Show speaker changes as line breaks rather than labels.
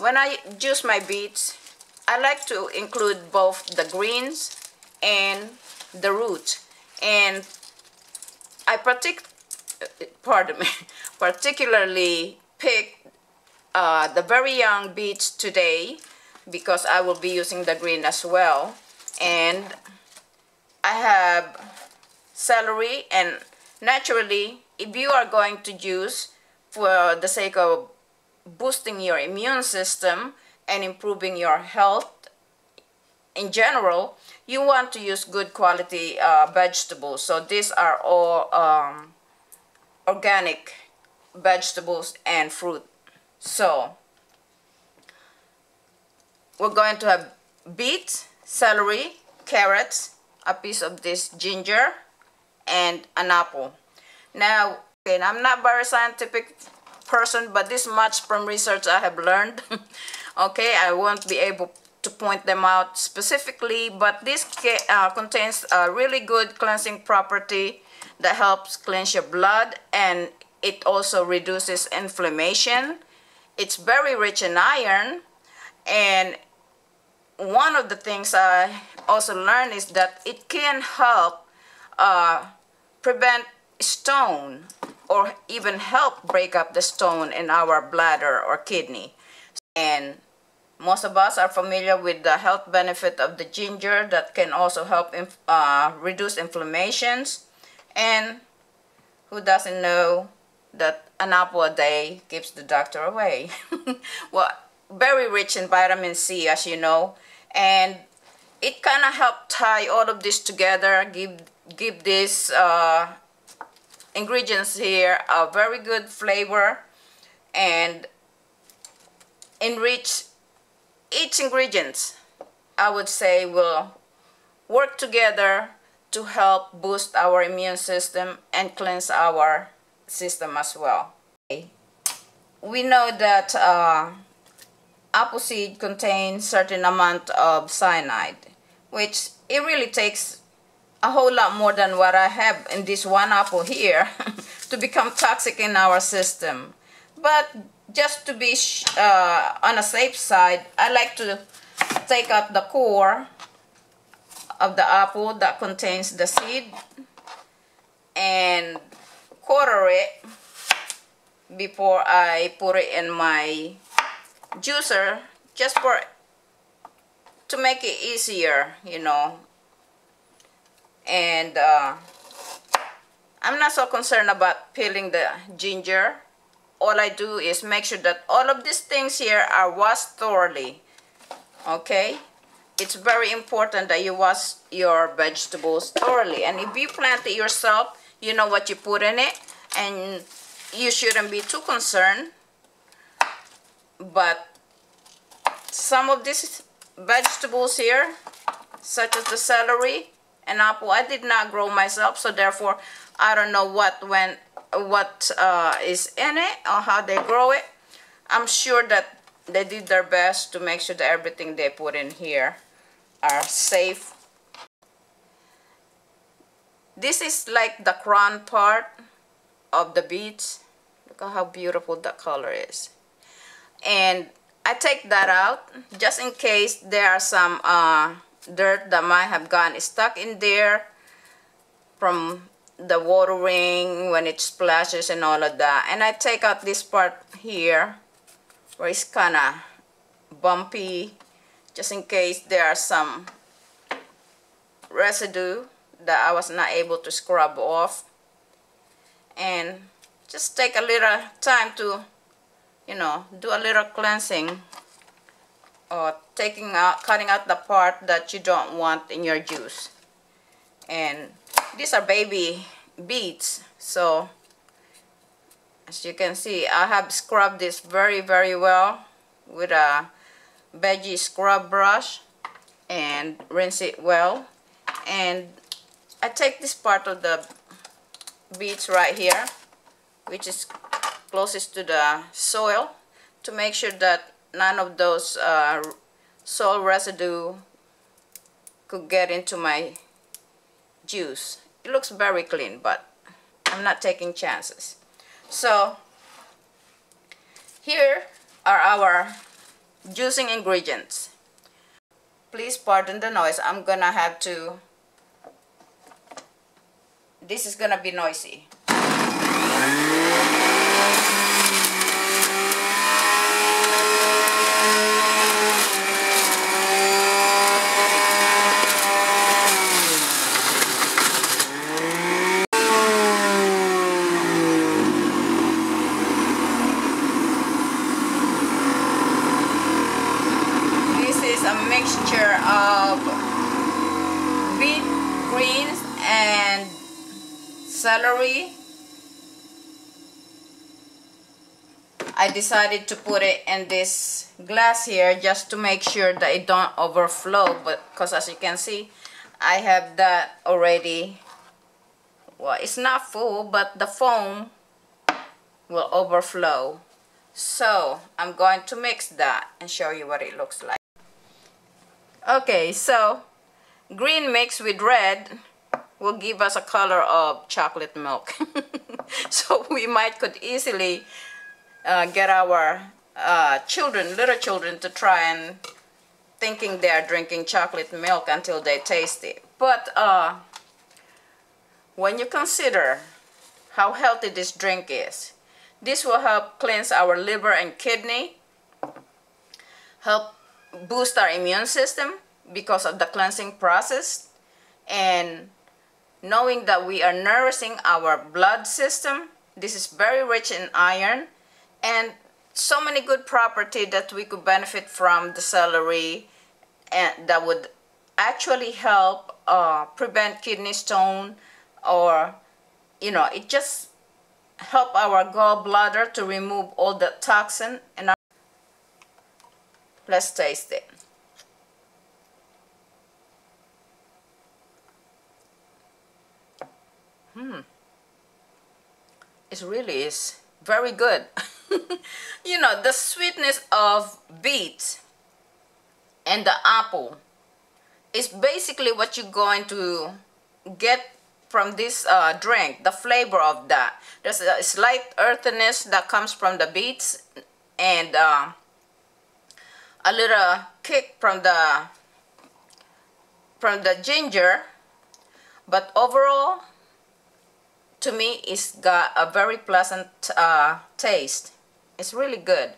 when I juice my beets, I like to include both the greens and the root. And I particularly pick the very young beets today because I will be using the green as well. And I have celery, and naturally, if you are going to juice for the sake of boosting your immune system and improving your health in general, you want to use good quality vegetables. So these are all organic vegetables and fruit. So we're going to have beets, celery, carrots, a piece of this ginger, and an apple. Now, okay, I'm not very scientific person, but this much from research I have learned. Okay, I won't be able to point them out specifically, but this contains a really good cleansing property that helps cleanse your blood, and it also reduces inflammation. It's very rich in iron, and one of the things I also learned is that it can help prevent stone, or even help break up the stone in our bladder or kidney. And most of us are familiar with the health benefit of the ginger that can also help reduce inflammations. And who doesn't know that an apple a day keeps the doctor away? Well, very rich in vitamin C, as you know, and it kind of helps tie all of this together, give these ingredients here a very good flavor, and enrich each ingredient, I would say, will work together to help boost our immune system and cleanse our system as well. We know that apple seed contains certain amount of cyanide, which it really takes a whole lot more than what I have in this one apple here to become toxic in our system. But just to be on a safe side, I like to take out the core of the apple that contains the seed and quarter it before I put it in my juicer, just to make it easier, you know. And I'm not so concerned about peeling the ginger. All I do is make sure that all of these things here are washed thoroughly. Okay, it's very important that you wash your vegetables thoroughly, and if you plant it yourself, you know what you put in it, and you shouldn't be too concerned. But some of these vegetables here, such as the celery and apple, I did not grow myself, so therefore I don't know what is in it or how they grow it. I'm sure that they did their best to make sure that everything they put in here are safe. This is like the crown part of the beets. Look at how beautiful that color is. And I take that out just in case there are some dirt that might have gotten stuck in there from the watering when it splashes and all of that. And I take out this part here where it's kind of bumpy, just in case there are some residue that I was not able to scrub off. And just take a little time to, you know, do a little cleansing, or cutting out the part that you don't want in your juice. And these are baby beets, so as you can see, I have scrubbed this very well with a veggie scrub brush and rinse it well. And I take this part of the beets right here, which is closest to the soil, to make sure that none of those soil residue could get into my juice. It looks very clean, but I'm not taking chances. So here are our juicing ingredients. Please pardon the noise. I'm gonna have to, this is gonna be noisy. Mixture of beet greens and celery. I decided to put it in this glass here just to make sure that it don't overflow, but because as you can see I have that already. Well, it's not full, but the foam will overflow, so I'm going to mix that and show you what it looks like. Okay, so green mixed with red will give us a color of chocolate milk. So we could easily get our little children to try and thinking they are drinking chocolate milk until they taste it. But when you consider how healthy this drink is, this will help cleanse our liver and kidney, help boost our immune system because of the cleansing process, and knowing that we are nourishing our blood system. This is very rich in iron and so many good properties that we could benefit from the celery, and that would actually help prevent kidney stone, or it just help our gallbladder to remove all the toxin and our. Let's taste it. It really is very good. The sweetness of beet and the apple is basically what you're going to get from this drink, the flavor of that. There's a slight earthiness that comes from the beets, and a little kick from the ginger, but overall to me it's got a very pleasant taste. It's really good.